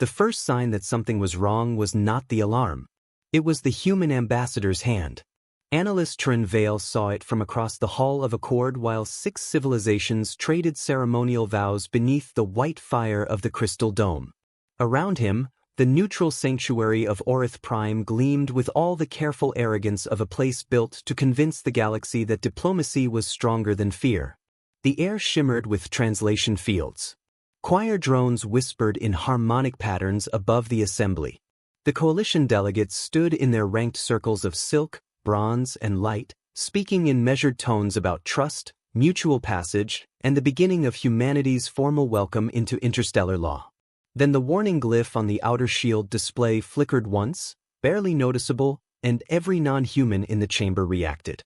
The first sign that something was wrong was not the alarm. It was the human ambassador's hand. Analyst Trin Vale saw it from across the Hall of Accord while 6 civilizations traded ceremonial vows beneath the white fire of the Crystal Dome. Around him, the neutral sanctuary of Orith Prime gleamed with all the careful arrogance of a place built to convince the galaxy that diplomacy was stronger than fear. The air shimmered with translation fields. Choir drones whispered in harmonic patterns above the assembly. The coalition delegates stood in their ranked circles of silk, bronze, and light, speaking in measured tones about trust, mutual passage, and the beginning of humanity's formal welcome into interstellar law. Then the warning glyph on the outer shield display flickered once, barely noticeable, and every non-human in the chamber reacted.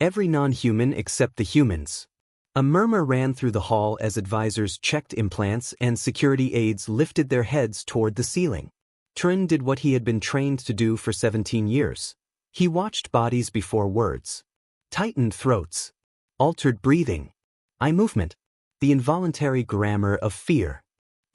Every non-human except the humans. A murmur ran through the hall as advisors checked implants and security aides lifted their heads toward the ceiling. Trin did what he had been trained to do for 17 years. He watched bodies before words. Tightened throats. Altered breathing. Eye movement. The involuntary grammar of fear.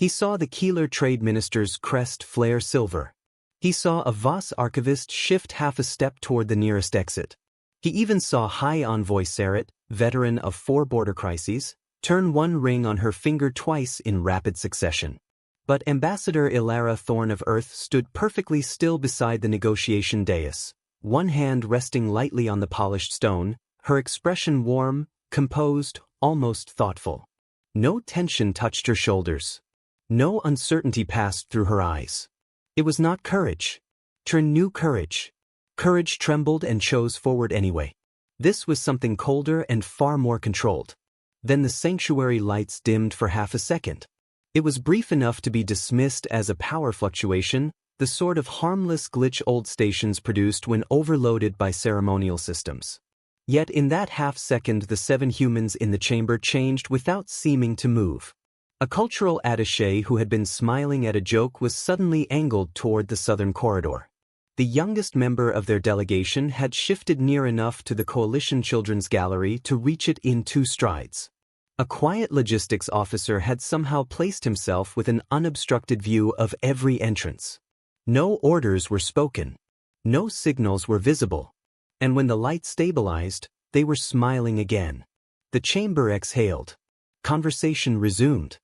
He saw the Keeler trade minister's crest flare silver. He saw a Voss archivist shift half a step toward the nearest exit. He even saw High Envoy Saret, veteran of 4 border crises, turn one ring on her finger twice in rapid succession. But Ambassador Ilara Thorn of Earth stood perfectly still beside the negotiation dais, one hand resting lightly on the polished stone, her expression warm, composed, almost thoughtful. No tension touched her shoulders. No uncertainty passed through her eyes. It was not courage. Trin knew courage. Courage trembled and chose forward anyway. This was something colder and far more controlled. Then the sanctuary lights dimmed for half a second. It was brief enough to be dismissed as a power fluctuation, the sort of harmless glitch old stations produced when overloaded by ceremonial systems. Yet in that half-second the 7 humans in the chamber changed without seeming to move. A cultural attaché who had been smiling at a joke was suddenly angled toward the southern corridor. The youngest member of their delegation had shifted near enough to the Coalition Children's Gallery to reach it in 2 strides. A quiet logistics officer had somehow placed himself with an unobstructed view of every entrance. No orders were spoken. No signals were visible. And when the light stabilized, they were smiling again. The chamber exhaled. Conversation resumed.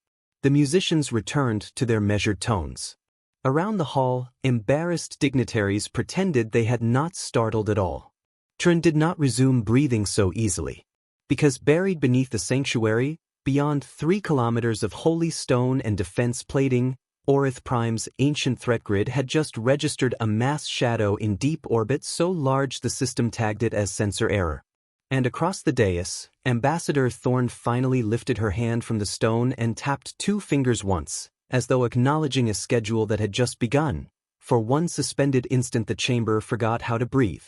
The musicians returned to their measured tones. Around the hall, embarrassed dignitaries pretended they had not startled at all. Trin did not resume breathing so easily. Because buried beneath the sanctuary, beyond 3 kilometers of holy stone and defense plating, Orith Prime's ancient threat grid had just registered a mass shadow in deep orbit so large the system tagged it as sensor error. And across the dais, Ambassador Thorn finally lifted her hand from the stone and tapped 2 fingers once, as though acknowledging a schedule that had just begun. For one suspended instant the chamber forgot how to breathe.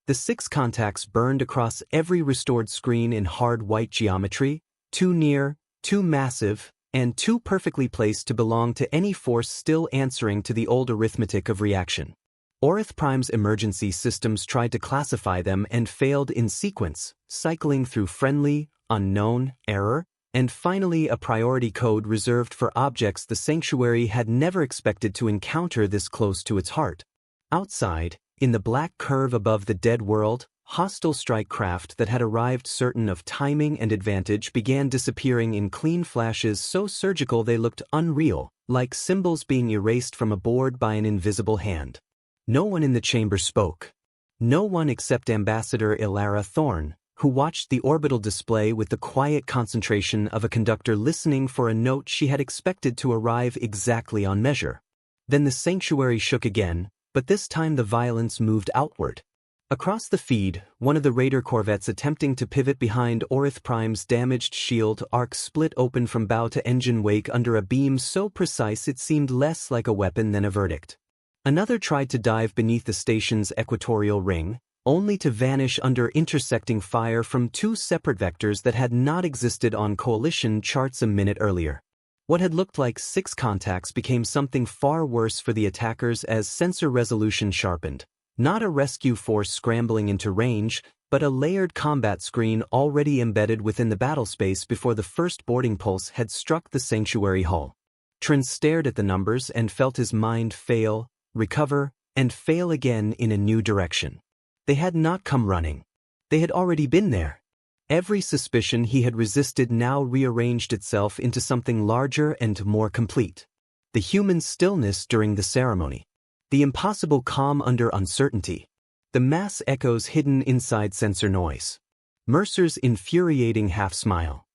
The 6 contacts burned across every restored screen in hard white geometry, too near, too massive, and too perfectly placed to belong to any force still answering to the old arithmetic of reaction. Orith Prime's emergency systems tried to classify them and failed in sequence, cycling through friendly, unknown, error, and finally a priority code reserved for objects the sanctuary had never expected to encounter this close to its heart. Outside, in the black curve above the dead world, hostile strike craft that had arrived certain of timing and advantage began disappearing in clean flashes so surgical they looked unreal, like symbols being erased from a board by an invisible hand. No one in the chamber spoke. No one except Ambassador Ilara Thorn, who watched the orbital display with the quiet concentration of a conductor listening for a note she had expected to arrive exactly on measure. Then the sanctuary shook again, but this time the violence moved outward. Across the feed, one of the raider corvettes attempting to pivot behind Orith Prime's damaged shield arc split open from bow to engine wake under a beam so precise it seemed less like a weapon than a verdict. Another tried to dive beneath the station's equatorial ring, only to vanish under intersecting fire from 2 separate vectors that had not existed on coalition charts a minute earlier. What had looked like 6 contacts became something far worse for the attackers as sensor resolution sharpened. Not a rescue force scrambling into range, but a layered combat screen already embedded within the battlespace before the first boarding pulse had struck the sanctuary hull. Trin stared at the numbers and felt his mind fail, recover, and fail again in a new direction. They had not come running. They had already been there. Every suspicion he had resisted now rearranged itself into something larger and more complete. The human stillness during the ceremony. The impossible calm under uncertainty. The mass echoes hidden inside sensor noise. Mercer's infuriating half-smile.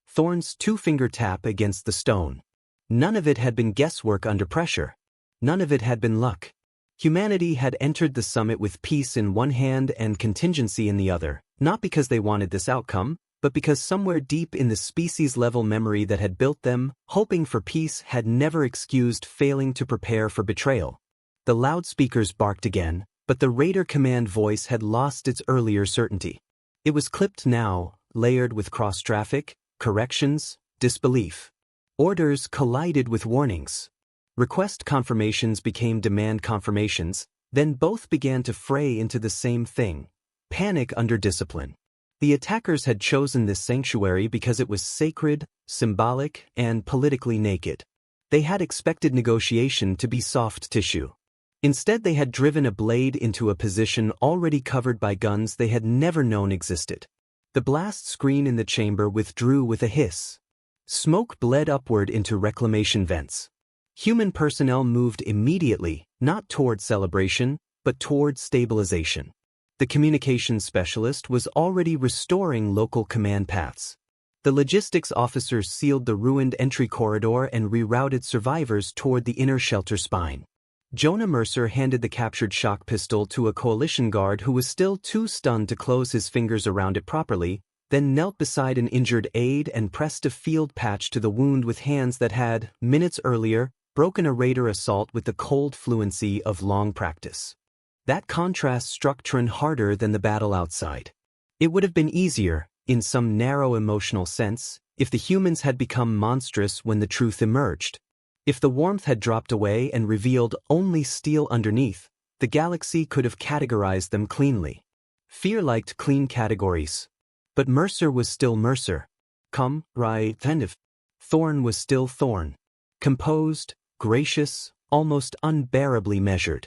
Thorn's two-finger tap against the stone. None of it had been guesswork under pressure. None of it had been luck. Humanity had entered the summit with peace in one hand and contingency in the other, not because they wanted this outcome, but because somewhere deep in the species-level memory that had built them, hoping for peace had never excused failing to prepare for betrayal. The loudspeakers barked again, but the Raider command voice had lost its earlier certainty. It was clipped now, layered with cross-traffic, corrections, disbelief. Orders collided with warnings. Request confirmations became demand confirmations, then both began to fray into the same thing: panic under discipline. The attackers had chosen this sanctuary because it was sacred, symbolic, and politically naked. They had expected negotiation to be soft tissue. Instead, they had driven a blade into a position already covered by guns they had never known existed. The blast screen in the chamber withdrew with a hiss. Smoke bled upward into reclamation vents. Human personnel moved immediately, not toward celebration, but toward stabilization. The communications specialist was already restoring local command paths. The logistics officers sealed the ruined entry corridor and rerouted survivors toward the inner shelter spine. Jonah Mercer handed the captured shock pistol to a coalition guard who was still too stunned to close his fingers around it properly, then knelt beside an injured aide and pressed a field patch to the wound with hands that had, minutes earlier, broken a Raider assault with the cold fluency of long practice. That contrast struck Trin harder than the battle outside. It would have been easier, in some narrow emotional sense, if the humans had become monstrous when the truth emerged. If the warmth had dropped away and revealed only steel underneath, the galaxy could have categorized them cleanly. Fear liked clean categories. But Mercer was still Mercer. Attentive. Thorn was still Thorn. Composed, gracious, almost unbearably measured.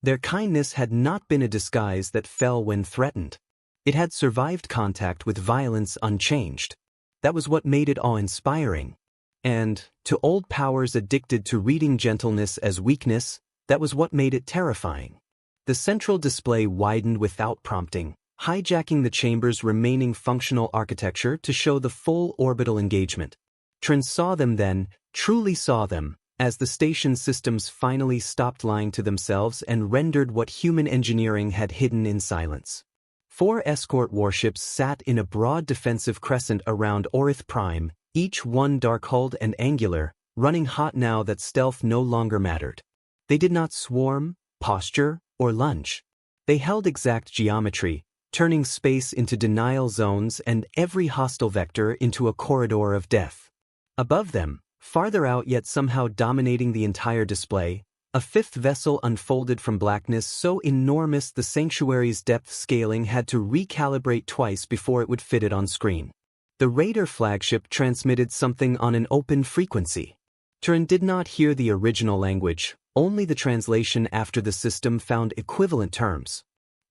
Their kindness had not been a disguise that fell when threatened. It had survived contact with violence unchanged. That was what made it awe-inspiring. And, to old powers addicted to reading gentleness as weakness, that was what made it terrifying. The central display widened without prompting, hijacking the chamber's remaining functional architecture to show the full orbital engagement. Trin saw them then, truly saw them, as the station systems finally stopped lying to themselves and rendered what human engineering had hidden in silence. 4 escort warships sat in a broad defensive crescent around Orith Prime, each one dark-hulled and angular, running hot now that stealth no longer mattered. They did not swarm, posture, or lunge. They held exact geometry, turning space into denial zones and every hostile vector into a corridor of death. Above them, farther out yet somehow dominating the entire display, a 5th vessel unfolded from blackness so enormous the sanctuary's depth scaling had to recalibrate twice before it would fit it on screen. The Raider flagship transmitted something on an open frequency. Trin did not hear the original language, only the translation after the system found equivalent terms.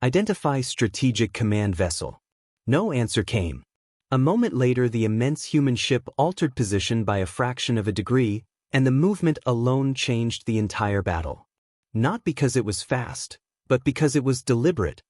Identify strategic command vessel. No answer came. A moment later, the immense human ship altered position by a fraction of a degree, and the movement alone changed the entire battle. Not because it was fast, but because it was deliberate.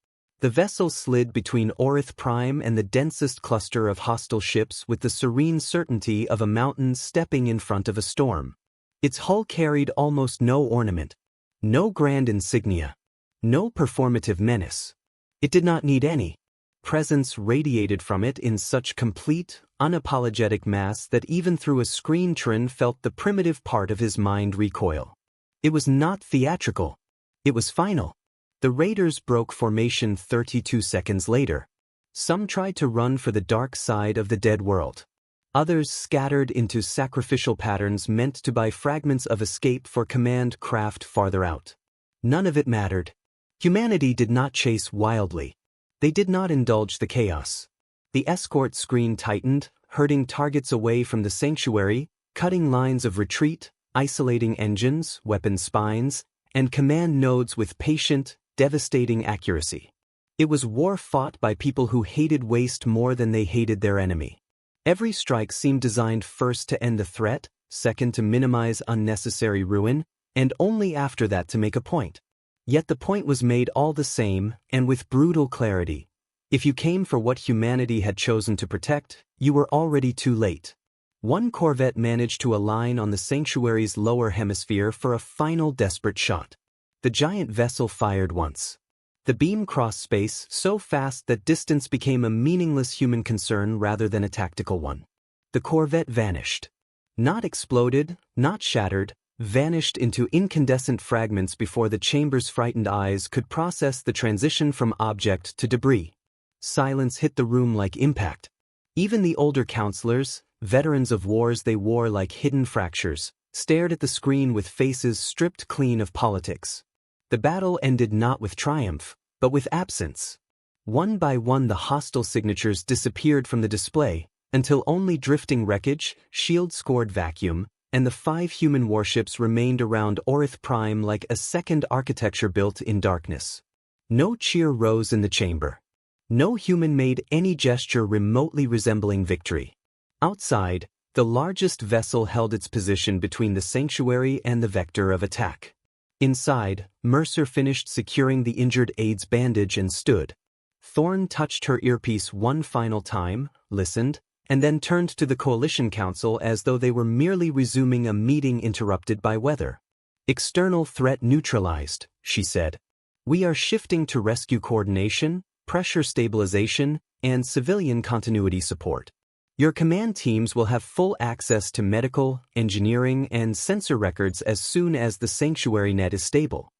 The vessel slid between Orith Prime and the densest cluster of hostile ships with the serene certainty of a mountain stepping in front of a storm. Its hull carried almost no ornament, no grand insignia, no performative menace. It did not need any. Presence radiated from it in such complete, unapologetic mass that even through a screen Trin felt the primitive part of his mind recoil. It was not theatrical. It was final. The Raiders broke formation 32 seconds later. Some tried to run for the dark side of the dead world. Others scattered into sacrificial patterns meant to buy fragments of escape for command craft farther out. None of it mattered. Humanity did not chase wildly. They did not indulge the chaos. The escort screen tightened, herding targets away from the sanctuary, cutting lines of retreat, isolating engines, weapon spines, and command nodes with patient, devastating accuracy. It was war fought by people who hated waste more than they hated their enemy. Every strike seemed designed first to end the threat, second to minimize unnecessary ruin, and only after that to make a point. Yet the point was made all the same, and with brutal clarity. If you came for what humanity had chosen to protect, you were already too late. One corvette managed to align on the sanctuary's lower hemisphere for a final desperate shot. The giant vessel fired once. The beam crossed space so fast that distance became a meaningless human concern rather than a tactical one. The corvette vanished. Not exploded, not shattered, vanished into incandescent fragments before the chamber's frightened eyes could process the transition from object to debris. Silence hit the room like impact. Even the older counselors, veterans of wars they wore like hidden fractures, stared at the screen with faces stripped clean of politics. The battle ended not with triumph, but with absence. One by one the hostile signatures disappeared from the display, until only drifting wreckage, shield-scored vacuum, and the 5 human warships remained around Orith Prime like a second architecture built in darkness. No cheer rose in the chamber. No human made any gesture remotely resembling victory. Outside, the largest vessel held its position between the sanctuary and the vector of attack. Inside, Mercer finished securing the injured aide's bandage and stood. Thorne touched her earpiece one final time, listened, and then turned to the Coalition Council as though they were merely resuming a meeting interrupted by weather. "External threat neutralized," she said. "We are shifting to rescue coordination, pressure stabilization, and civilian continuity support. Your command teams will have full access to medical, engineering, and sensor records as soon as the sanctuary net is stable."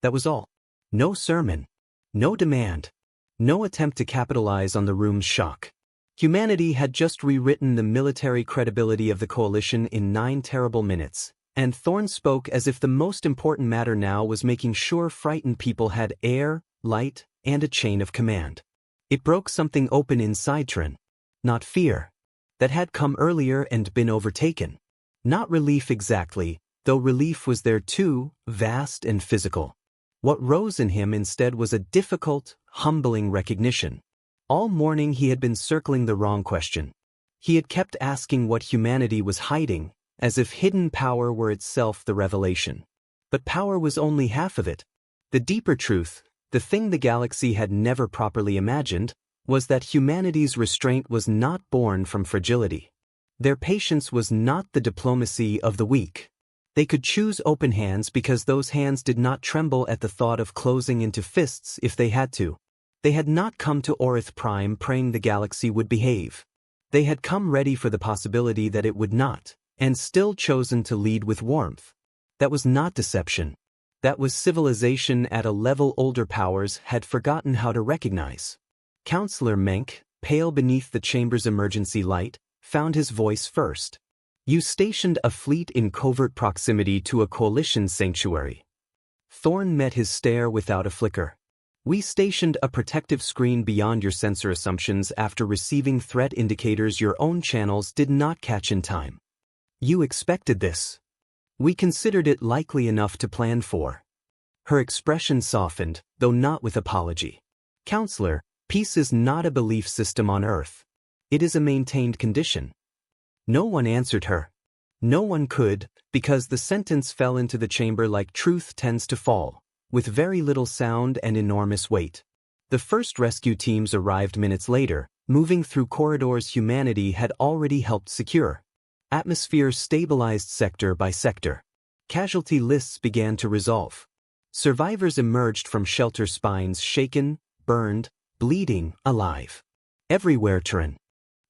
That was all. No sermon. No demand. No attempt to capitalize on the room's shock. Humanity had just rewritten the military credibility of the coalition in 9 terrible minutes, and Thorne spoke as if the most important matter now was making sure frightened people had air, light, and a chain of command. It broke something open inside Trin. Not fear. That had come earlier and been overtaken. Not relief exactly, though relief was there too, vast and physical. What rose in him instead was a difficult, humbling recognition. All morning he had been circling the wrong question. He had kept asking what humanity was hiding, as if hidden power were itself the revelation. But power was only half of it. The deeper truth, the thing the galaxy had never properly imagined, was that humanity's restraint was not born from fragility. Their patience was not the diplomacy of the weak. They could choose open hands because those hands did not tremble at the thought of closing into fists if they had to. They had not come to Orith Prime praying the galaxy would behave. They had come ready for the possibility that it would not, and still chosen to lead with warmth. That was not deception. That was civilization at a level older powers had forgotten how to recognize. Counselor Menk, pale beneath the chamber's emergency light, found his voice first. "You stationed a fleet in covert proximity to a coalition sanctuary." Thorne met his stare without a flicker. "We stationed a protective screen beyond your sensor assumptions after receiving threat indicators your own channels did not catch in time. You expected this. We considered it likely enough to plan for." Her expression softened, though not with apology. "Counselor, peace is not a belief system on Earth. It is a maintained condition." No one answered her. No one could, because the sentence fell into the chamber like truth tends to fall, with very little sound and enormous weight. The first rescue teams arrived minutes later, moving through corridors humanity had already helped secure. Atmosphere stabilized sector by sector. Casualty lists began to resolve. Survivors emerged from shelter spines shaken, burned, bleeding, alive. Everywhere Turin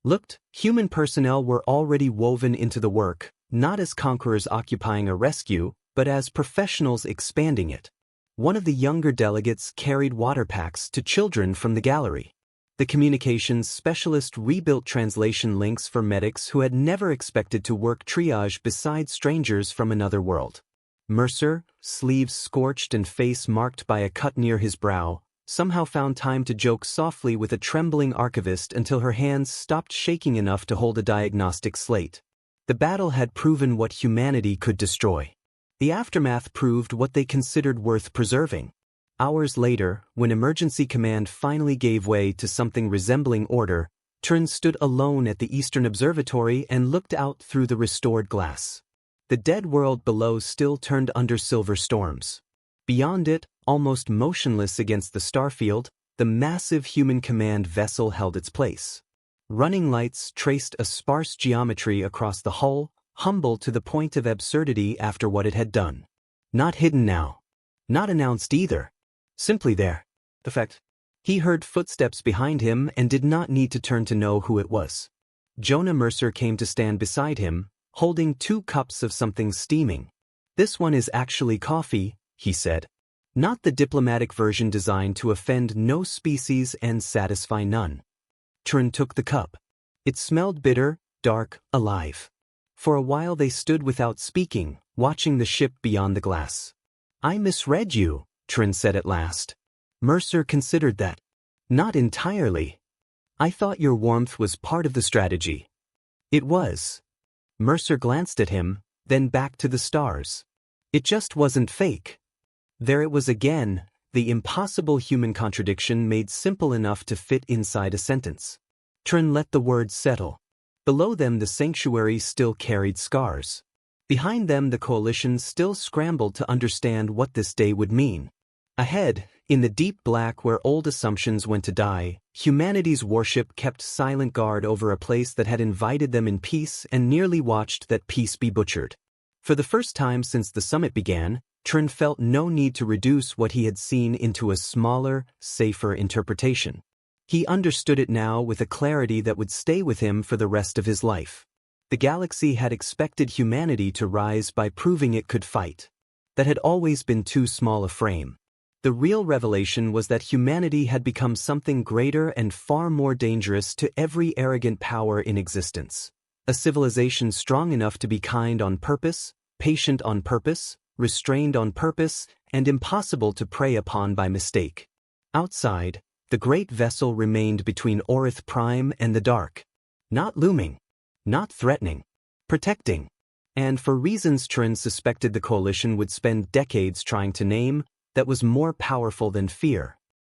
looked, human personnel were already woven into the work, not as conquerors occupying a rescue, but as professionals expanding it. One of the younger delegates carried water packs to children from the gallery. The communications specialist rebuilt translation links for medics who had never expected to work triage beside strangers from another world. Mercer, sleeves scorched and face marked by a cut near his brow, somehow found time to joke softly with a trembling archivist until her hands stopped shaking enough to hold a diagnostic slate. The battle had proven what humanity could destroy. The aftermath proved what they considered worth preserving. Hours later, when emergency command finally gave way to something resembling order, Trinh stood alone at the Eastern Observatory and looked out through the restored glass. The dead world below still turned under silver storms. Beyond it, almost motionless against the starfield, the massive human command vessel held its place. Running lights traced a sparse geometry across the hull, humble to the point of absurdity after what it had done. Not hidden now. Not announced either. Simply there. The fact. He heard footsteps behind him and did not need to turn to know who it was. Jonah Mercer came to stand beside him, holding 2 cups of something steaming. "This one is actually coffee," he said. "Not the diplomatic version designed to offend no species and satisfy none." Trinh took the cup. It smelled bitter, dark, alive. For a while they stood without speaking, watching the ship beyond the glass. "I misread you," Trinh said at last. Mercer considered that. "Not entirely. I thought your warmth was part of the strategy." "It was." Mercer glanced at him, then back to the stars. "It just wasn't fake." There it was again, the impossible human contradiction made simple enough to fit inside a sentence. Trinh let the words settle. Below them the sanctuary still carried scars. Behind them the coalition still scrambled to understand what this day would mean. Ahead, in the deep black where old assumptions went to die, humanity's warship kept silent guard over a place that had invited them in peace and nearly watched that peace be butchered. For the first time since the summit began, Trinh felt no need to reduce what he had seen into a smaller, safer interpretation. He understood it now with a clarity that would stay with him for the rest of his life. The galaxy had expected humanity to rise by proving it could fight. That had always been too small a frame. The real revelation was that humanity had become something greater and far more dangerous to every arrogant power in existence. A civilization strong enough to be kind on purpose, patient on purpose, restrained on purpose, and impossible to prey upon by mistake. Outside, the great vessel remained between Orith Prime and the dark. Not looming. Not threatening. Protecting. And for reasons Trinh suspected the coalition would spend decades trying to name, that was more powerful than fear.